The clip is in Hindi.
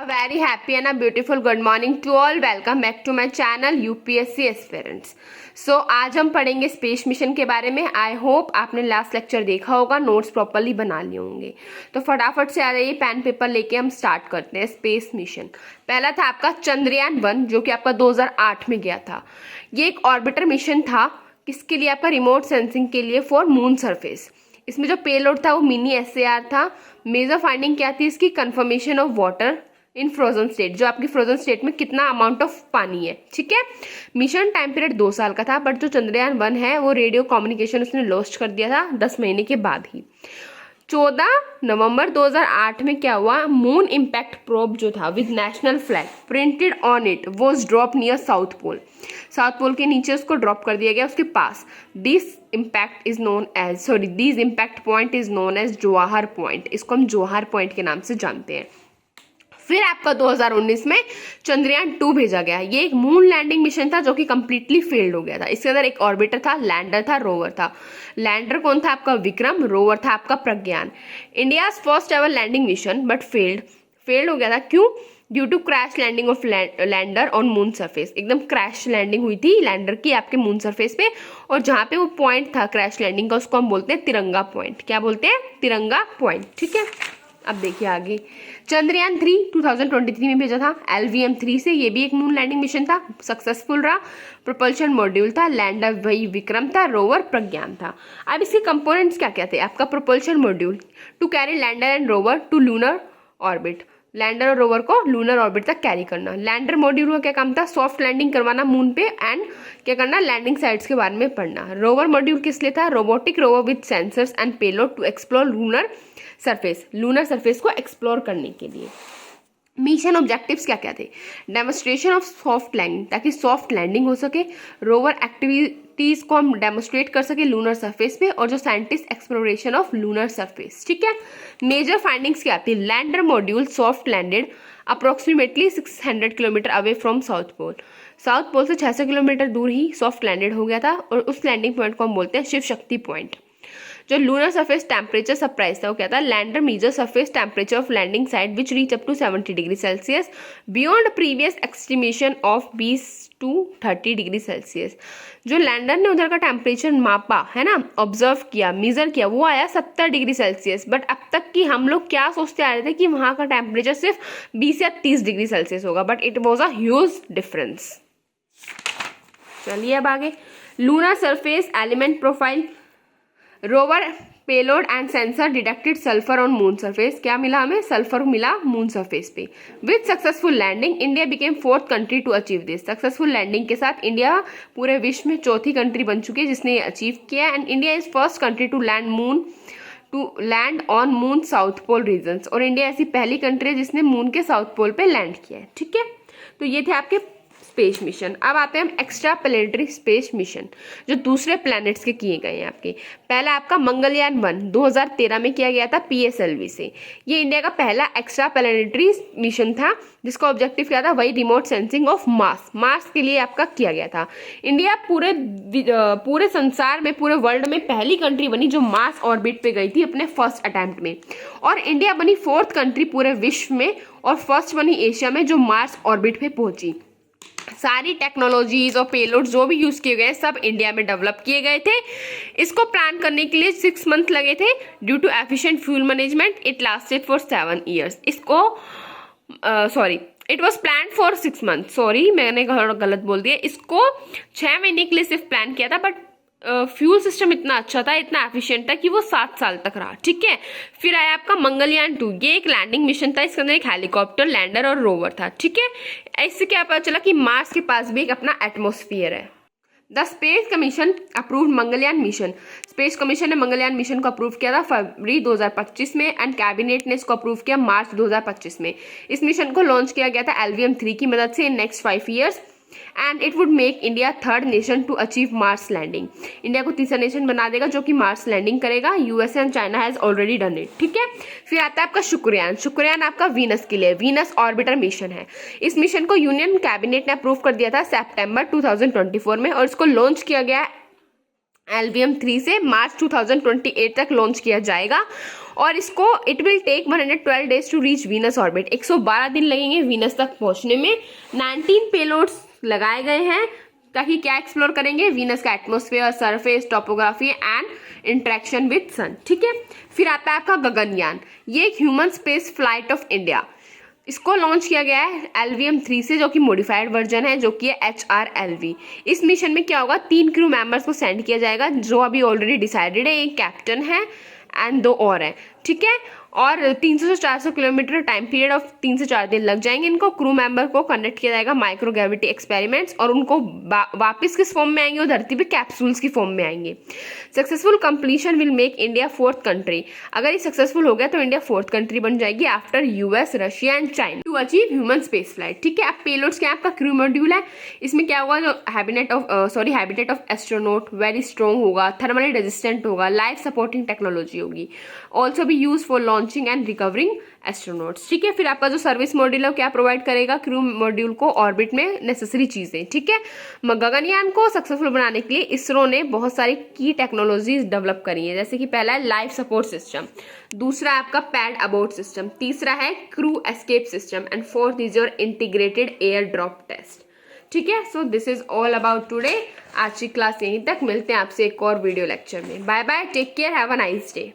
very happy and a beautiful good morning to all. Welcome back to my channel UPSC Aspirants. So आज हम पढ़ेंगे स्पेस मिशन के बारे में. आई होप आपने लास्ट लेक्चर देखा होगा, नोट्स प्रॉपरली बना लिए होंगे. तो फटाफट से आ जाइए, पेन पेपर लेके हम स्टार्ट करते हैं. स्पेस मिशन पहला था आपका चंद्रयान-1 जो कि आपका 2008 में गया था. ये एक ऑर्बिटर मिशन था. किसके लिए? आपका रिमोट सेंसिंग के लिए फॉर मून सरफेस. इसमें जो पेलोड था वो मिनी SAR था. मेजर फाइंडिंग क्या थी इसकी? Confirmation of water in frozen state, जो आपकी फ्रोजन स्टेट में कितना अमाउंट ऑफ पानी है. ठीक है. मिशन टाइम पीरियड 2 साल का था, बट जो चंद्रयान-1 है वो रेडियो कम्युनिकेशन उसने लॉन्च कर दिया था 10 महीने के बाद ही. 14 नवंबर 2008 में क्या हुआ? मून इम्पैक्ट प्रोब जो था with national flag printed on it was drop near South pole. South Pole के नीचे उसको ड्रॉप कर दिया गया, उसके पास. This impact point is known as Jawahar point. इसको हम जोहार पॉइंट के नाम से जानते हैं. फिर आपका 2019 में चंद्रयान-2 भेजा गया. ये एक मून लैंडिंग मिशन था जो कि कंप्लीटली फेल्ड हो गया था. इसके अंदर एक ऑर्बिटर था, लैंडर था, रोवर था. लैंडर कौन था? आपका विक्रम. रोवर था आपका Pragyan. India's first ever landing mission but failed हो गया था. क्यों? Due to crash landing of lander on moon surface. एकदम क्रैश लैंडिंग हुई थी लैंडर की आपके मून सरफेस पे, और जहाँ पे वो पॉइंट था क्रैश लैंडिंग का उसको हम बोलते हैं तिरंगा पॉइंट. क्या बोलते हैं? तिरंगा पॉइंट. ठीक है. अब देखिए आगे. चंद्रयान-3 2023 में भेजा था LVM-3 से. ये भी एक मून लैंडिंग मिशन था, सक्सेसफुल रहा. प्रोपल्शन मॉड्यूल था, लैंडर वही विक्रम था, रोवर प्रज्ञान था. अब इसके कंपोनेंट्स क्या क्या थे? आपका propulsion module to carry lander and rover to lunar orbit. Lander और रोवर को लूनर ऑर्बिट तक कैरी करना. लैंडर मॉड्यूल का क्या काम था? सॉफ्ट लैंडिंग करवाना मून पे एंड क्या करना? लैंडिंग साइट्स के बारे में पढ़ना. रोवर मॉड्यूल किस लिए था? Robotic rover with sensors and payload to explore lunar surface को एक्सप्लोर करने के लिए. मिशन ऑब्जेक्टिव्स क्या क्या थे? डेमोन्स्ट्रेशन ऑफ सॉफ्ट लैंडिंग, ताकि सॉफ्ट लैंडिंग हो सके. रोवर एक्टिविटीज को हम डेमोन्स्ट्रेट कर सके लूनर सरफेस पे, और जो scientist exploration of lunar surface. ठीक है. मेजर फाइंडिंग्स क्या थी? Lander module soft landed approximately 600 kilometre away from south pole. South pole से 600 किलोमीटर दूर ही सॉफ्ट लैंडेड हो गया था, और उस लैंडिंग पॉइंट को हम बोलते हैं शिव शक्ति पॉइंट. जो लूनर सरफेस टेम्परेचर सरप्राइज था वो क्या था? Lander major surface temperature of landing site which reach up to 70 degree Celsius beyond previous estimation of 20 to 30 degree Celsius. जो लैंडर ने उधर का टेम्परेचर मापा है ना, ऑब्जर्व किया, मेजर किया, वो आया 70 डिग्री सेल्सियस. बट अब तक कि हम लोग क्या सोचते आ रहे थे कि वहाँ का टेम्परेचर सिर्फ 20 या 30 डिग्री सेल्सियस होगा, but it was a huge difference. चलिए अब आगे. Lunar surface element profile. Rover payload and sensor detected sulphur on moon surface. क्या मिला हमें? सल्फर मिला मून सरफेस पे. With successful landing India became 4th country to achieve this. Successful landing के साथ इंडिया पूरे विश्व में 4थी कंट्री बन चुकी है जिसने ये अचीव किया. And India is first country to land on moon south pole regions. और इंडिया ऐसी पहली कंट्री है जिसने मून के साउथ पोल पे लैंड किया है. ठीक है. तो ये थे आपके स्पेस मिशन. अब आते हैं हम एक्स्ट्रा प्लेनेटरी स्पेस मिशन जो दूसरे प्लैनेट्स के किए गए हैं आपके. पहला आपका मंगलयान-1 2013 में किया गया था PSLV से. ये इंडिया का पहला एक्स्ट्रा प्लैनेटरी मिशन था जिसका ऑब्जेक्टिव क्या था? वही रिमोट सेंसिंग ऑफ मार्स के लिए आपका किया गया था. इंडिया पूरे संसार में, पूरे वर्ल्ड में पहली कंट्री बनी जो मार्स ऑर्बिट पे गई थी अपने फर्स्ट अटेम्प्ट में. और इंडिया बनी 4th कंट्री पूरे विश्व में, और फर्स्ट बनी एशिया में जो मार्स ऑर्बिट पे पहुंची. सारी टेक्नोलॉजीज और पेलोड जो भी यूज किए गए सब इंडिया में डेवलप किए गए थे. इसको प्लान करने के लिए 6 मंथ लगे थे. Due to efficient fuel management it lasted for 7 years. It was plan for 6 months. Sorry, मैंने गलत बोल दिया. इसको 6 महीने के लिए सिर्फ प्लान किया था, बट फ्यूल सिस्टम इतना अच्छा था, इतना एफिशिएंट था कि वो 7 साल तक रहा. ठीक है. फिर आया आपका मंगलयान-2. ये एक लैंडिंग मिशन था. इसके अंदर एक हेलीकॉप्टर, लैंडर और रोवर था. ठीक है. इससे क्या पता चला कि मार्स के पास भी एक अपना एटमॉस्फेयर है. The space commission approved Mangalyaan mission. Space commission ने मंगलयान मिशन को अप्रूव किया था फरवरी 2025 में, एंड कैबिनेट ने इसको अप्रूव किया मार्च 2025 में. इस मिशन को लॉन्च किया गया था LVM-3 की मदद से in next 5 years. And it would make India 3rd nation to achieve Mars landing. India को तीसरा नेशन बना देगा जो कि मार्स लैंडिंग करेगा. USA and China has already done it. ठीक है. फिर आता है आपका शुक्रयान आपका वीनस के लिए. वीनस ऑर्बिटर मिशन है. इस मिशन को यूनियन कैबिनेट ने अप्रूव कर दिया था सितंबर 2024 में, और इसको लॉन्च किया गया LVM-3 से मार्च 2028 तक लॉन्च किया जाएगा. और इसको it will take 112 days to reach Venus orbit. 112 दिन लगेंगे वीनस तक पहुंचने में। 19 पेलोड्स लगाए गए हैं ताकि क्या एक्सप्लोर करेंगे, वीनस का atmosphere, surface, topography and interaction with sun. ठीक है, फिर आता है आपका गगनयान। ये एक human space flight of India, इसको लॉन्च किया गया है LVM-3 से, जो कि मॉडिफाइड वर्जन है, जो कि है HRLV। इस मिशन में क्या होगा, 3 क्रू मेंबर्स को सेंड किया जाएगा, जो अभी ऑलरेडी डिसाइडेड है। एक कैप्टन है एंड 2 और हैं। ठीक है, और 300 से 400 किलोमीटर टाइम पीरियड ऑफ 3 से 4 दिन लग जाएंगे इनको। क्रू मेंबर को कंडक्ट किया जाएगा माइक्रोग्रेविटी एक्सपेरिमेंट्स, और उनको वापस किस फॉर्म में आएंगे, वो धरती पे कैप्सूल्स की फॉर्म में आएंगे। Successful completion will make India 4th country. अगर ये सक्सेसफुल हो गया तो इंडिया 4th कंट्री बन जाएगी after US, Russia and China to achieve human space flight. ठीक है, अब पेलोड्स क्या है, आपका क्रू मॉड्यूल है। इसमें क्या होगा, जो habitat of astronaut very strong होगा, थर्मली रेजिस्टेंट होगा, लाइफ सपोर्टिंग टेक्नोलॉजी होगी, also be use for launching and recovering astronauts. ठीक है, फिर आपका जो सर्विस मॉड्यूल है क्या प्रोवाइड करेगा, क्रू मॉड्यूल को ऑर्बिट में नेसेसरी चीजें। ठीक है, गगनयान को सक्सेसफुल बनाने के लिए इसरो ने बहुत सारी की टेक्नोलॉजीज डेवलप करी है, जैसे कि पहला है लाइफ सपोर्ट सिस्टम, दूसरा है आपका पैड अबॉर्ट सिस्टम, तीसरा है crew escape system and 4th is your integrated air drop test. ठीक है, so this is all about today. आज की क्लास यहीं तक, मिलते हैं आपसे एक और वीडियो लेक्चर में। Bye bye, take care, have a nice day.